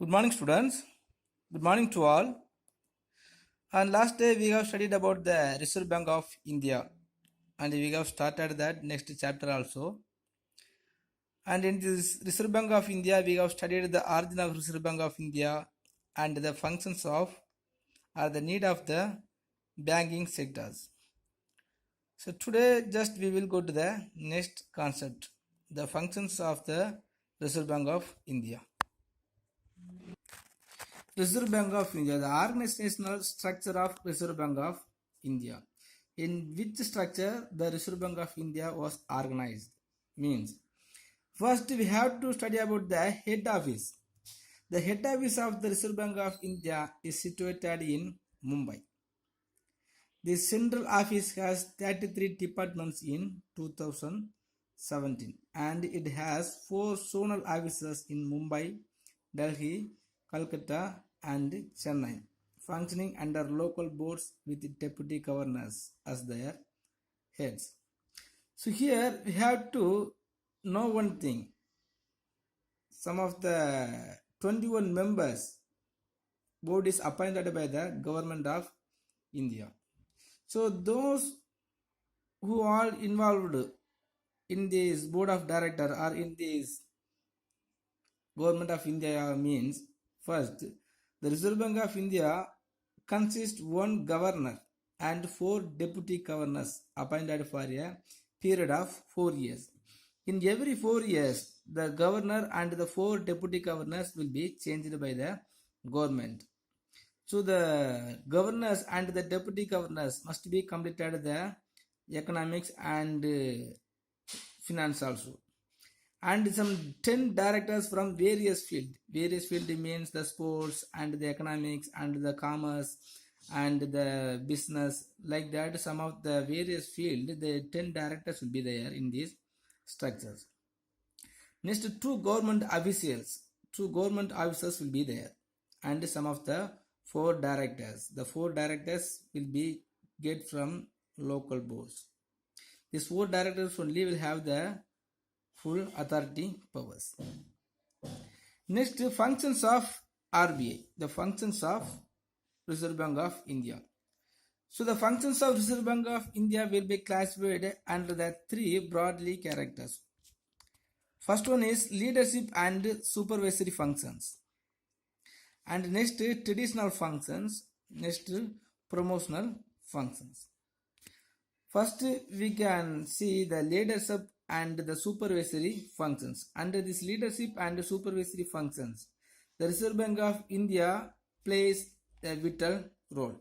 Good morning, students. Good morning to all. And last day we have studied about the Reserve Bank of India, and we have started that next chapter also. And in this Reserve Bank of India, we have studied the origin of Reserve Bank of India and the functions of or the need of the banking sectors. So today, just we will go to the next concept, the functions of the Reserve Bank of India. Reserve Bank of India, the organizational structure of Reserve Bank of India. In which structure the Reserve Bank of India was organized? Means, first we have to study about the head office. The head office of the Reserve Bank of India is situated in Mumbai. The central office has 33 departments in 2017 and it has 4 zonal offices in Mumbai, Delhi, Calcutta and Chennai, functioning under local boards with deputy governors as their heads. So here we have to know one thing. Some of the 21 members board is appointed by the government of India. So those who are involved in this board of director or in this government of India means, first, the Reserve Bank of India consists one governor and 4 deputy governors appointed for a period of 4 years. In every 4 years, the governor and the 4 deputy governors will be changed by the government. So the governors and the deputy governors must be completed the economics and finance also. And some 10 directors from various field. Various field means the sports and the economics and the commerce and the business, like that. Some of the various field, the 10 directors will be there in these structures. Next, 2 government officials. 2 government officers will be there, and some of the 4 directors. The 4 directors will be get from local boards. These 4 directors only will have the full authority powers. Next, functions of RBI, the functions of Reserve Bank of India. So the functions of Reserve Bank of India will be classified under the 3 broadly characters. First one is leadership and supervisory functions. And next, traditional functions. Next, promotional functions. First, we can see the leadership and the supervisory functions. Under this leadership and supervisory functions, the Reserve Bank of India plays a vital role.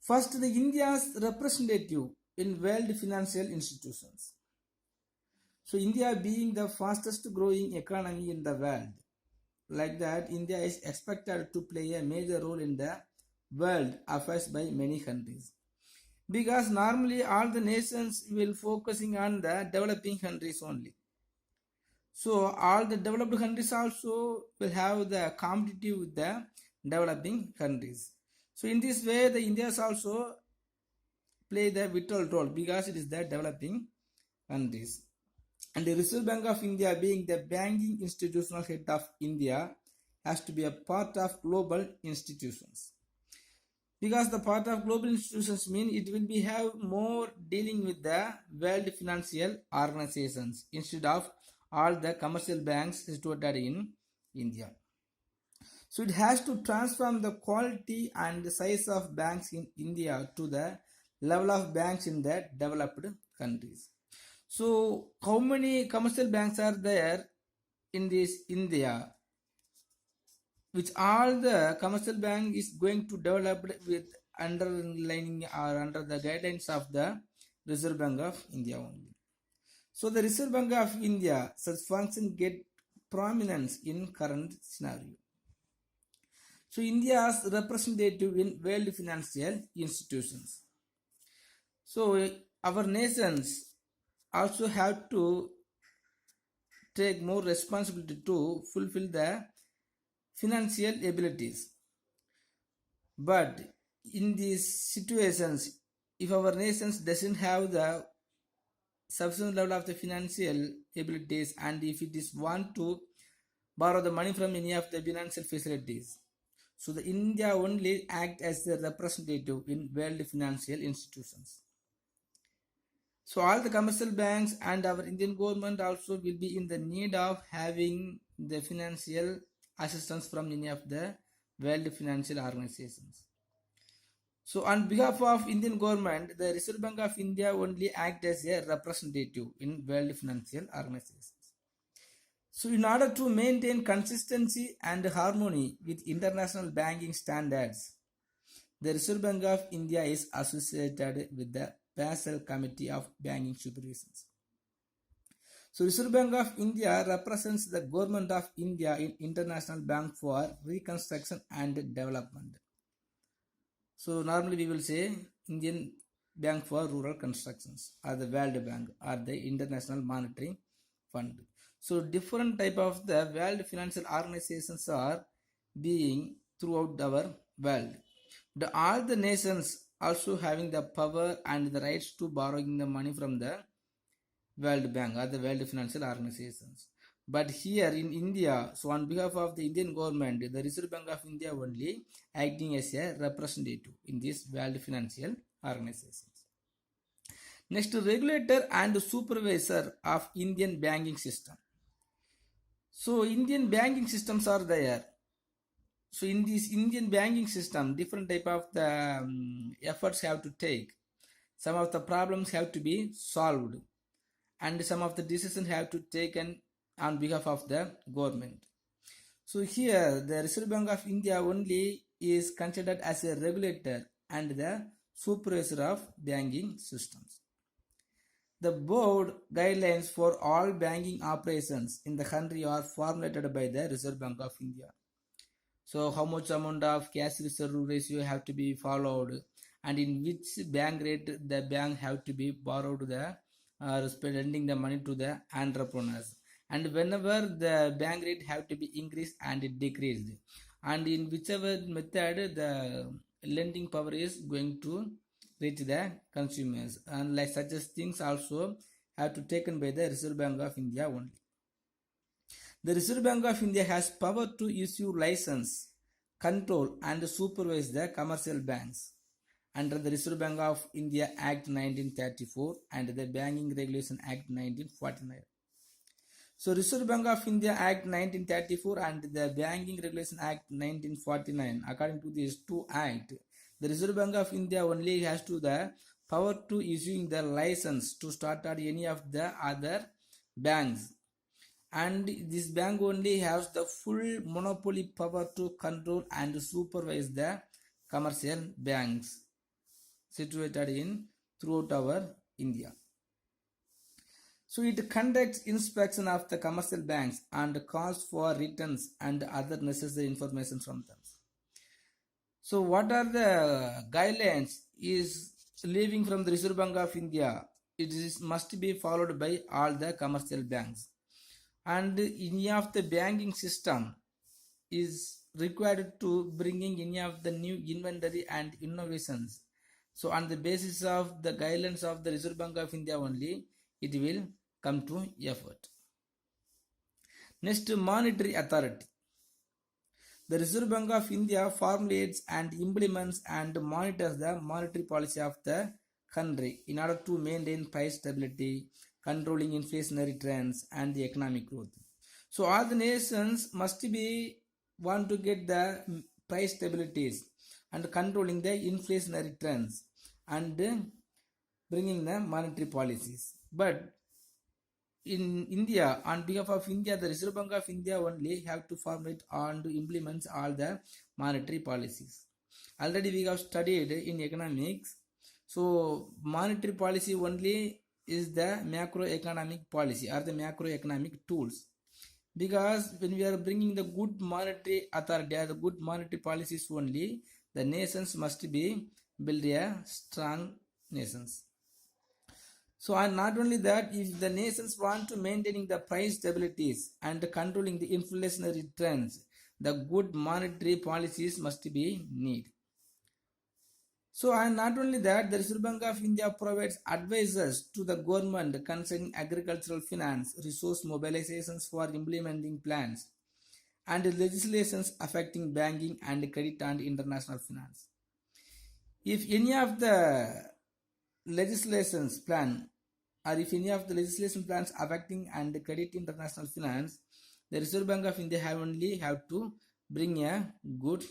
First, the India's representative in world financial institutions. So India being the fastest growing economy in the world, like that, India is expected to play a major role in the world affairs by many countries. Because normally all the nations will focusing on the developing countries only. So all the developed countries also will have the competitive with the developing countries. So in this way, the India's also play the vital role because it is the developing countries. And the Reserve Bank of India being the banking institutional head of India has to be a part of global institutions. Because the part of global institutions mean it will be have more dealing with the world financial organizations instead of all the commercial banks situated in India. So it has to transform the quality and the size of banks in India to the level of banks in the developed countries. So how many commercial banks are there in this India? Which all the commercial bank is going to develop with underlining or under the guidelines of the Reserve Bank of India only. So the Reserve Bank of India, such function get prominence in current scenario. So India's representative in world financial institutions. So our nations also have to take more responsibility to fulfill the financial abilities. But in these situations, if our nations doesn't have the sufficient level of the financial abilities, and if it is want to borrow the money from any of the financial facilities. So the India only act as the representative in world financial institutions. So all the commercial banks and our Indian government also will be in the need of having the financial assistance from any of the world financial organizations. So on behalf of Indian government, the Reserve Bank of India only act as a representative in world financial organizations. So in order to maintain consistency and harmony with international banking standards, the Reserve Bank of India is associated with the Basel Committee of Banking Supervision. So Reserve Bank of India represents the government of India in International Bank for Reconstruction and Development. So normally we will say Indian Bank for Rural Constructions or the World Bank or the International Monetary Fund. So different type of the world financial organizations are being throughout our world. All the nations also having the power and the rights to borrowing the money from the World Bank or the world financial organizations. But here in India, so on behalf of the Indian government, the Reserve Bank of India only acting as a representative in these world financial organizations. Next, regulator and supervisor of Indian banking system. So Indian banking systems are there. So in this Indian banking system, different type of the efforts have to take. Some of the problems have to be solved, and some of the decisions have to taken on behalf of the government. So here the Reserve Bank of India only is considered as a regulator and the supervisor of banking systems. The board guidelines for all banking operations in the country are formulated by the Reserve Bank of India. So how much amount of cash reserve ratio have to be followed, and in which bank rate the bank have to be borrowed the lending the money to the entrepreneurs, and whenever the bank rate have to be increased and decreased, and in whichever method the lending power is going to reach the consumers, and like such as things also have to taken by the Reserve Bank of India only. The Reserve Bank of India has power to issue license, control and supervise the commercial banks under the Reserve Bank of India Act 1934 and the Banking Regulation Act 1949. So Reserve Bank of India Act 1934 and the Banking Regulation Act 1949, according to these two acts, the Reserve Bank of India only has to the power to issuing the license to start at any of the other banks, and this bank only has the full monopoly power to control and supervise the commercial banks situated in throughout our India. So it conducts inspection of the commercial banks and calls for returns and other necessary information from them. So what are the guidelines is leaving from the Reserve Bank of India? It is must be followed by all the commercial banks, and any of the banking system is required to bringing any of the new inventory and innovations. So on the basis of the guidelines of the Reserve Bank of India only, it will come to effort. Next, monetary authority. The Reserve Bank of India formulates and implements and monitors the monetary policy of the country in order to maintain price stability, controlling inflationary trends and the economic growth. So all the nations must be want to get the price stabilities and controlling the inflationary trends and bringing the monetary policies. But in India, on behalf of India, the Reserve Bank of India only have to formulate and implement all the monetary policies. Already we have studied in economics. So monetary policy only is the macroeconomic policy or the macroeconomic tools. Because when we are bringing the good monetary authority or the good monetary policies only, the nations must be build a strong nations. So and not only that, if the nations want to maintaining the price stabilities and controlling the inflationary trends, the good monetary policies must be needed. So and not only that, the Reserve Bank of India provides advisors to the government concerning agricultural finance, resource mobilizations for implementing plans, and legislations affecting banking and credit and international finance. If any of the legislations plan or if any of the legislation plans affecting and credit international finance, the Reserve Bank of India only have to bring a good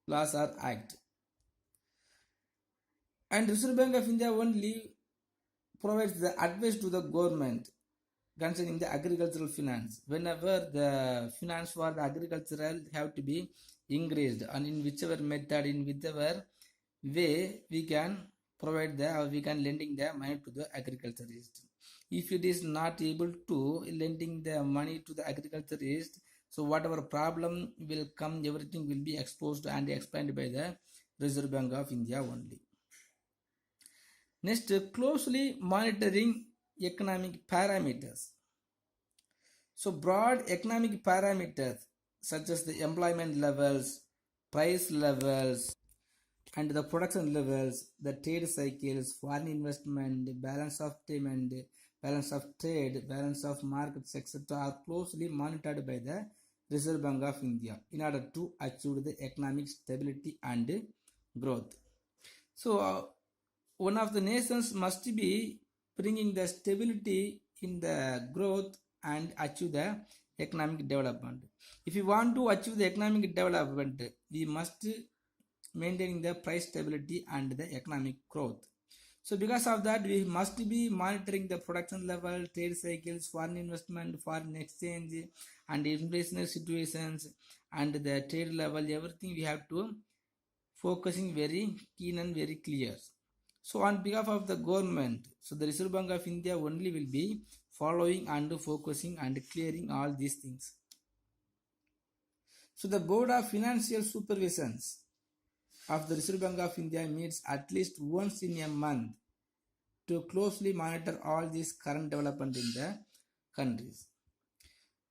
laws or act. And Reserve Bank of India only provides the advice to the government concerning the agricultural finance. Whenever the finance for the agricultural have to be increased, and in whichever method, in whichever way we can provide the or we can lending the money to the agriculturist. If it is not able to lending the money to the agriculturist, so whatever problem will come, everything will be exposed and explained by the Reserve Bank of India only. Next, closely monitoring economic parameters. So broad economic parameters such as the employment levels, price levels, and the production levels, the trade cycles, foreign investment, balance of payment, balance of trade, balance of markets, etc. are closely monitored by the Reserve Bank of India in order to achieve the economic stability and growth. So one of the nations must be bringing the stability in the growth and achieve the economic development. If we want to achieve the economic development, we must maintain the price stability and the economic growth. So because of that, we must be monitoring the production level, trade cycles, foreign investment, foreign exchange, and inflationary situations, and the trade level, everything we have to focusing very keen and very clear. So on behalf of the government, so the Reserve Bank of India only will be following and focusing and clearing all these things. So the Board of Financial Supervisions of the Reserve Bank of India meets at least once in a month to closely monitor all these current development in the countries.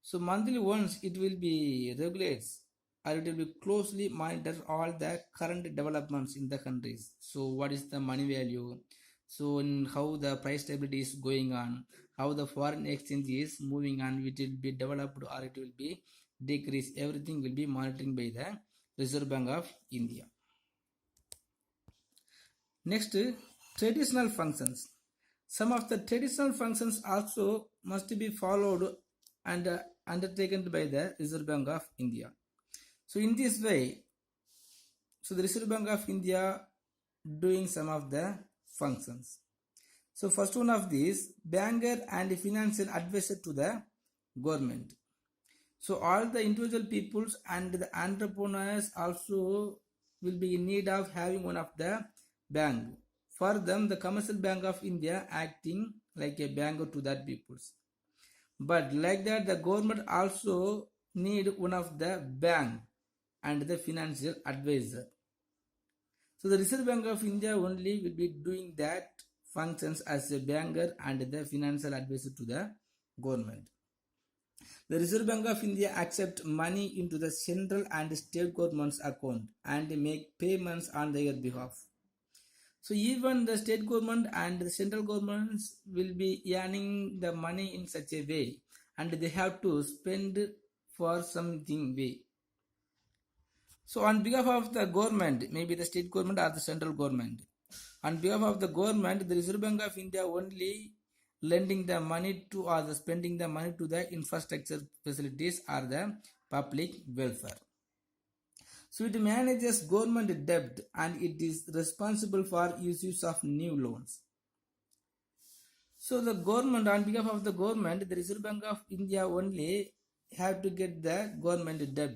So monthly once it will be regulates or it will be closely monitor all the current developments in the countries. So what is the money value? So in how the price stability is going on, how the foreign exchange is moving on, it will be developed or it will be decreased. Everything will be monitoring by the Reserve Bank of India. Next, traditional functions. Some of the traditional functions also must be followed and undertaken by the Reserve Bank of India. So in this way, so the Reserve Bank of India doing some of the functions. So first one of these, banker and financial advisor to the government. So all the individual peoples and the entrepreneurs also will be in need of having one of the bank. For them, the Commercial Bank of India acting like a banker to that peoples. But like that, the government also need one of the bank and the financial advisor. So the Reserve Bank of India only will be doing that functions as a banker and the financial advisor to the government. The Reserve Bank of India accept money into the central and state government's account and make payments on their behalf. So even the state government and the central governments will be earning the money in such a way and they have to spend for something way. So on behalf of the government, maybe the state government or the central government, on behalf of the government, the Reserve Bank of India only lending the money to or the spending the money to the infrastructure facilities or the public welfare. So it manages government debt and it is responsible for issues of new loans. So the government, on behalf of the government, the Reserve Bank of India only have to get the government debt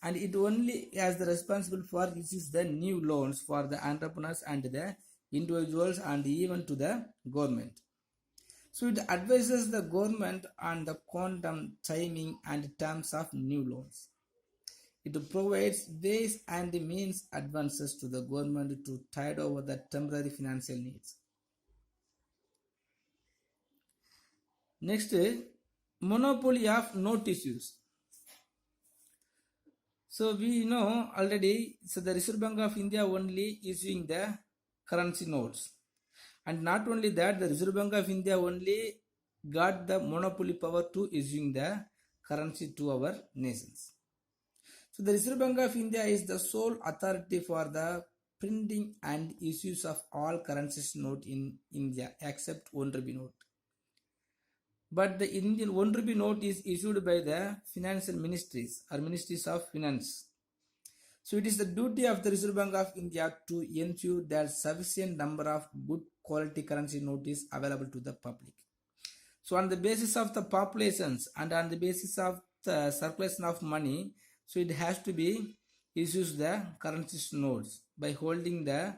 and it only has the responsible for issues the new loans for the entrepreneurs and the individuals and even to the government. So it advises the government on the quantum, timing and terms of new loans. It provides ways and means advances to the government to tide over the temporary financial needs. Next, monopoly of note issues. So we know already, so the Reserve Bank of India only issuing the currency notes. And not only that, the Reserve Bank of India only got the monopoly power to issuing the currency to our nations. So the Reserve Bank of India is the sole authority for the printing and issues of all currencies note in India except 1 rupee note. But the Indian 1 rupee note is issued by the financial ministries or ministries of finance. So it is the duty of the Reserve Bank of India to ensure that sufficient number of good quality currency note is available to the public. So on the basis of the populations and on the basis of the circulation of money, so it has to be issues the currency notes by holding the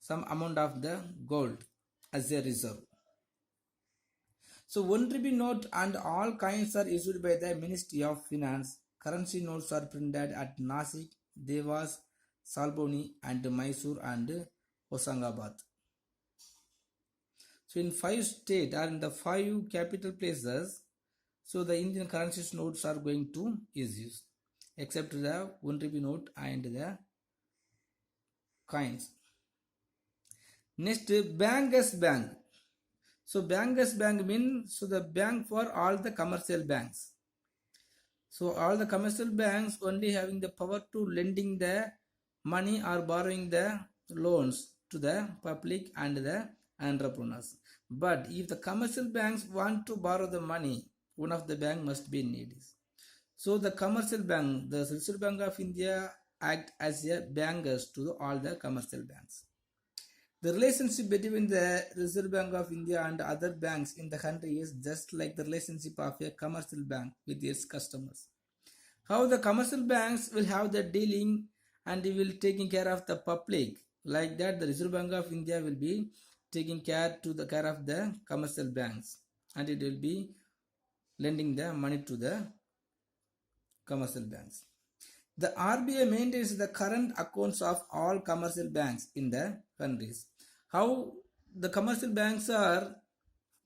some amount of the gold as a reserve. So 1 rupee note and all coins are issued by the Ministry of Finance. Currency notes are printed at Nasik, Devas, Salboni and Mysore and Hosangabad. So in 5 states or in the 5 capital places, so the Indian currency notes are going to issue except the 1 rupee note and the coins. Next, Bankers Bank. So Bankers Bank means so the bank for all the commercial banks. So all the commercial banks only having the power to lending the money or borrowing the loans to the public and the entrepreneurs. But if the commercial banks want to borrow the money, one of the bank must be needed. So the commercial bank, the Reserve Bank of India act as a bankers to all the commercial banks. The relationship between the Reserve Bank of India and other banks in the country is just like the relationship of a commercial bank with its customers. How the commercial banks will have the dealing and will taking care of the public, like that the Reserve Bank of India will be taking care of the commercial banks and it will be lending the money to the commercial banks. The RBI maintains the current accounts of all commercial banks in the countries. How the commercial banks are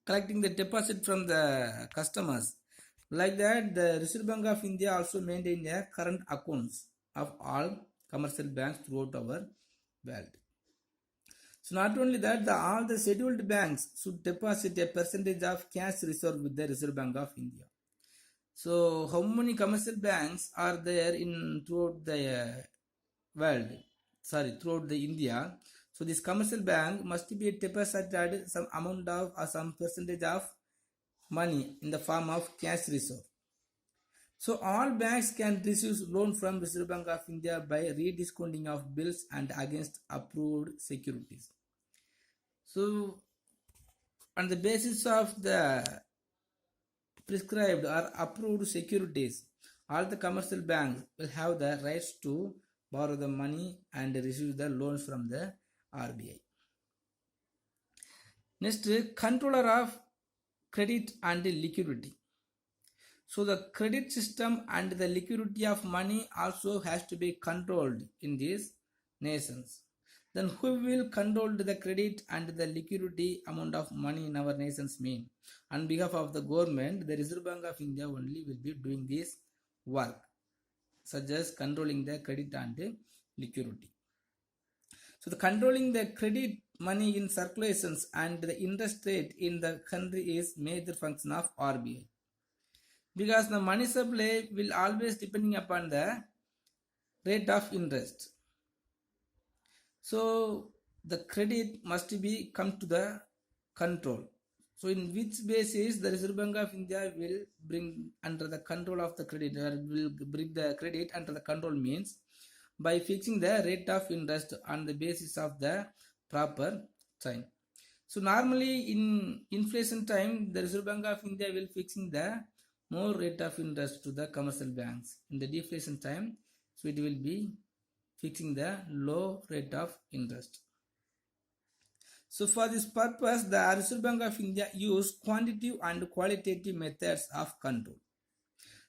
collecting the deposit from the customers. Like that, the Reserve Bank of India also maintains the current accounts of all commercial banks throughout our world. So not only that, all the scheduled banks should deposit a percentage of cash reserve with the Reserve Bank of India. So how many commercial banks are there in throughout the world? Throughout the India. So this commercial bank must be deposited some amount of or some percentage of money in the form of cash reserve. So all banks can receive loan from Reserve Bank of India by rediscounting of bills and against approved securities. So on the basis of the prescribed or approved securities, all the commercial banks will have the rights to borrow the money and receive the loans from the RBI. Next, controller of credit and liquidity. So the credit system and the liquidity of money also has to be controlled in these nations. Then who will control the credit and the liquidity amount of money in our nations mean? On behalf of the government, the Reserve Bank of India only will be doing this work, such as controlling the credit and liquidity. So the controlling the credit money in circulations and the interest rate in the country is major function of RBI. Because the money supply will always depending upon the rate of interest. So the credit must be come to the control. So in which basis the Reserve Bank of India will bring under the control of the credit or will bring the credit under the control means by fixing the rate of interest on the basis of the proper time. So normally in inflation time, the Reserve Bank of India will fixing the more rate of interest to the commercial banks. In the deflation time, so it will be fixing the low rate of interest. So for this purpose, the Reserve Bank of India use quantitative and qualitative methods of control.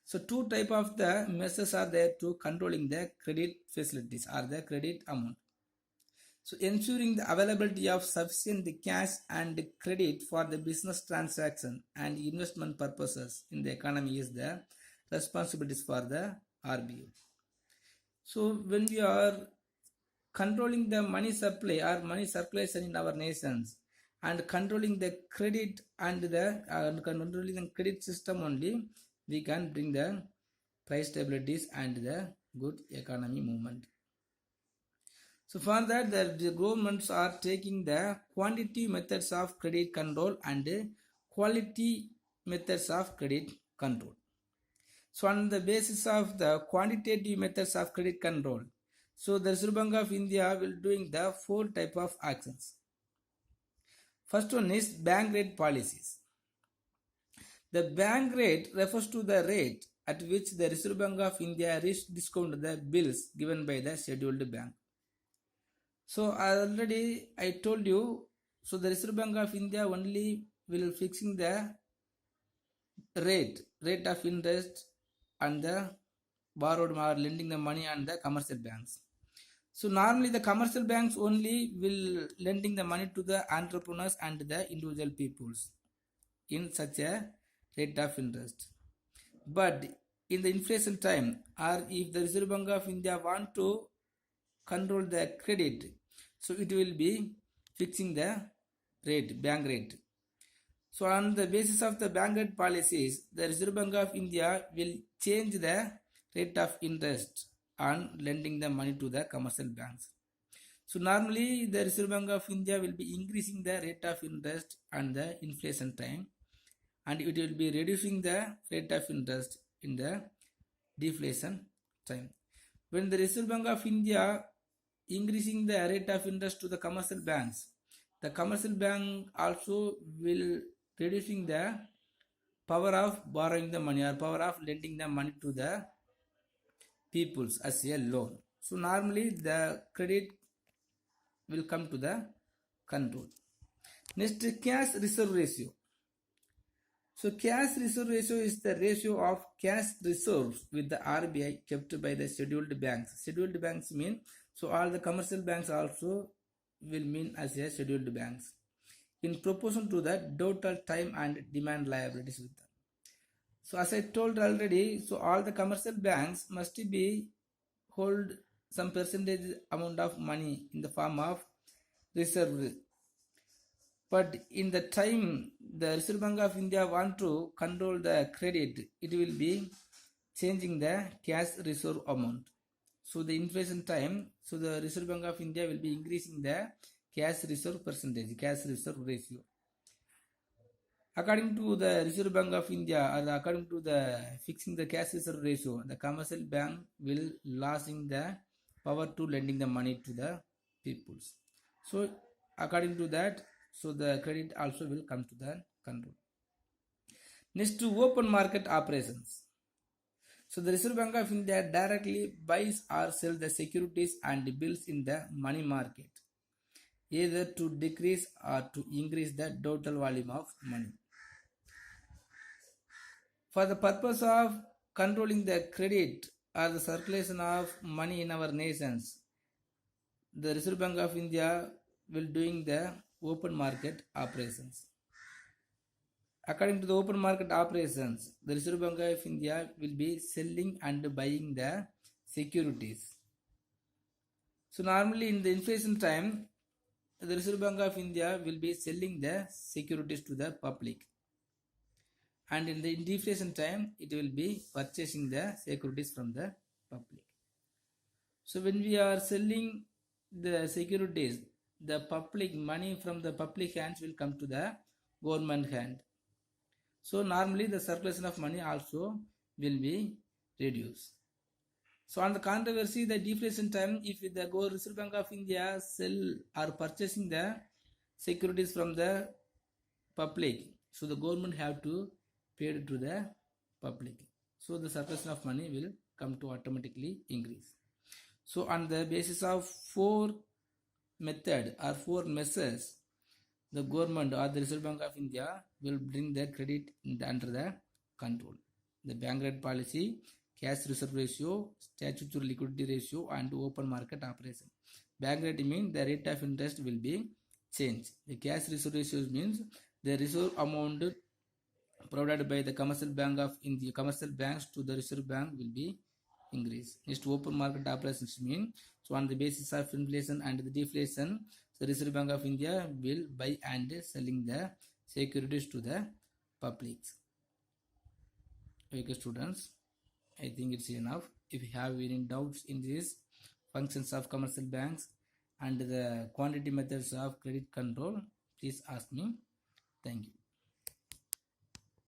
So two type of the measures are there to controlling the credit facilities or the credit amount. So ensuring the availability of sufficient cash and credit for the business transaction and investment purposes in the economy is the responsibilities for the RBI. So when we are controlling the money supply or money circulation in our nations and controlling the credit and the controlling the credit system only, we can bring the price stabilities and the good economy movement. So for that, the governments are taking the quantity methods of credit control and quality methods of credit control. So on the basis of the quantitative methods of credit control, so the Reserve Bank of India will doing the 4 type of actions. First one is bank rate policies. The bank rate refers to the rate at which the Reserve Bank of India discount the bills given by the scheduled bank. So already I told you, so the Reserve Bank of India only will fixing the rate of interest and the borrowed or lending the money on the commercial banks. So normally the commercial banks only will lending the money to the entrepreneurs and the individual peoples in such a rate of interest. But in the inflation time, or if the Reserve Bank of India want to control the credit, so it will be fixing the rate, bank rate. So on the basis of the bank rate policies, the Reserve Bank of India will change the rate of interest on lending the money to the commercial banks. So normally the Reserve Bank of India will be increasing the rate of interest on the inflation time, and it will be reducing the rate of interest in the deflation time. When the Reserve Bank of India increasing the rate of interest to the commercial banks, the commercial bank also will reducing the power of borrowing the money or power of lending the money to the peoples as a loan. So normally the credit will come to the control. Next, cash reserve ratio. So cash reserve ratio is the ratio of cash reserves with the RBI kept by the scheduled banks. Scheduled banks mean, so all the commercial banks also will mean as a scheduled banks in proportion to the total time and demand liabilities with them. So as I told already, so all the commercial banks must be hold some percentage amount of money in the form of reserve. But in the time the Reserve Bank of India want to control the credit, it will be changing the cash reserve amount. So the inflation time, so the Reserve Bank of India will be increasing the cash reserve percentage, cash reserve ratio. According to the Reserve Bank of India, or according to the fixing the cash reserve ratio, the commercial bank will losing the power to lending the money to the peoples. So according to that, so the credit also will come to the control. Next, to open market operations. So the Reserve Bank of India directly buys or sells the securities and bills in the money market, either to decrease or to increase the total volume of money. For the purpose of controlling the credit or the circulation of money in our nations, the Reserve Bank of India will doing the open market operations. According to the open market operations, the Reserve Bank of India will be selling and buying the securities. So normally in the inflation time, the Reserve Bank of India will be selling the securities to the public. And in the deflation time, it will be purchasing the securities from the public. So when we are selling the securities, the public money from the public hands will come to the government hand. So normally the circulation of money also will be reduced. So on the controversy, the deflation time, if the Reserve Bank of India sell or purchasing the securities from the public, so the government have to pay to the public. So the circulation of money will come to automatically increase. So on the basis of 4 method or 4 measures, the government or the Reserve Bank of India will bring the credit under the control. The bank rate policy, cash reserve ratio, statutory liquidity ratio, and open market operation. Bank rate means the rate of interest will be changed. The cash reserve ratio means the reserve amount provided by the commercial bank of India, commercial banks to the Reserve Bank will be increased. Next, open market operations mean, so on the basis of inflation and the deflation, the Reserve Bank of India will buy and selling the securities to the public. Okay, students, I think it's enough. If you have any doubts in these functions of commercial banks and the quantity methods of credit control, please ask me. Thank you.